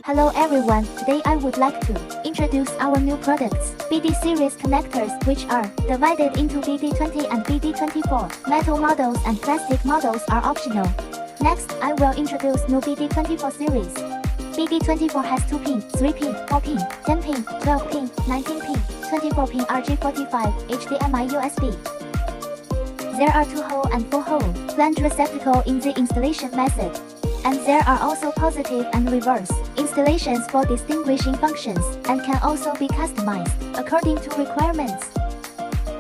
Hello everyone, today I would like to introduce our new products, BD series connectors, which are divided into BD20 and BD24. Metal models and plastic models are optional. Next, I will introduce new BD24 series. BD24 has 2-pin, 3-pin, 4-pin, 10-pin, 12-pin, 19-pin, 24-pin RJ45, HDMI USB. There are 2-hole and 4-hole flange receptacle in the installation method. And there are also positive and reverse installations for distinguishing functions and can also be customized according to requirements.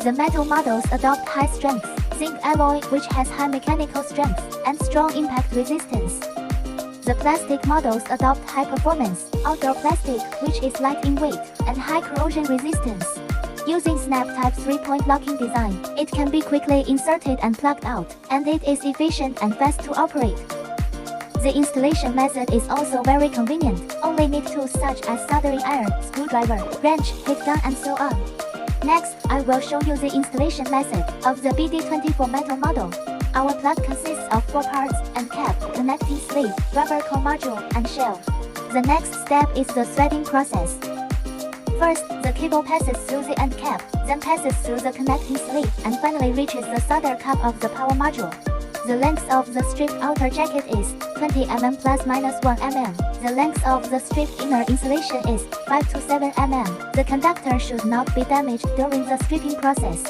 The metal models adopt high-strength zinc alloy which has high mechanical strength and strong impact resistance. The plastic models adopt high-performance outdoor plastic which is light in weight and high corrosion resistance. Using snap-type 3-point locking design, it can be quickly inserted and plugged out, and it is efficient and fast to operate. The installation method is also very convenient, only need tools such as soldering iron, screwdriver, wrench, heat gun and so on. Next, I will show you the installation method of the BD24 metal model. Our plug consists of 4 parts and cap, connecting sleeve, rubber core module, and shell. The next step is the threading process. First, the cable passes through the end cap, then passes through the connecting sleeve, and finally reaches the solder cap of the power module. The length of the strip outer jacket is 20 mm plus minus 1 mm. The length of the strip inner insulation is 5 to 7 mm. The conductor should not be damaged during the stripping process.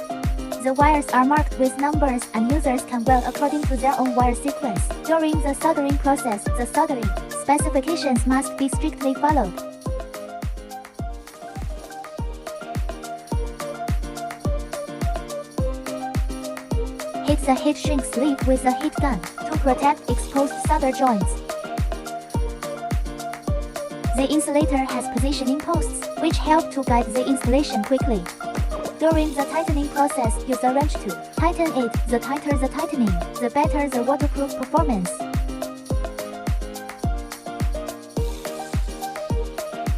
The wires are marked with numbers and users can weld according to their own wire sequence. During the soldering process, the soldering specifications must be strictly followed. Hit the heat shrink sleeve with a heat gun to protect exposed solder joints. The insulator has positioning posts, which help to guide the installation quickly. During the tightening process, use a wrench to tighten it. The tighter the tightening, the better the waterproof performance.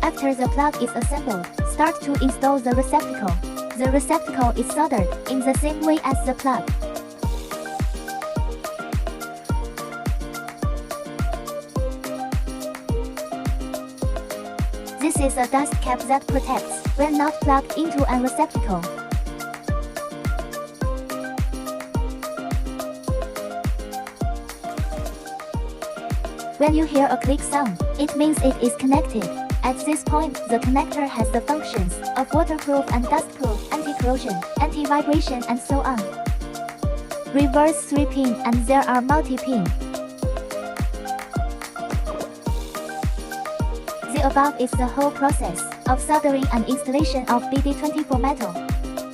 After the plug is assembled, start to install the receptacle. The receptacle is soldered in the same way as the plug. This is a dust cap that protects when not plugged into a receptacle. When you hear a click sound, it means it is connected. At this point, the connector has the functions of waterproof and dustproof, anti-corrosion, anti-vibration and so on. Reverse 3-pin and there are multi-pin. The above is the whole process of soldering and installation of BD24 metal,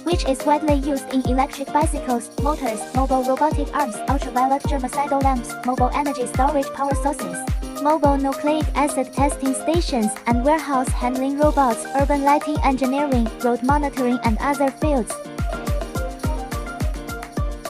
which is widely used in electric bicycles, motors, mobile robotic arms, ultraviolet germicidal lamps, mobile energy storage power sources, mobile nucleic acid testing stations, and warehouse handling robots, urban lighting engineering, road monitoring and other fields.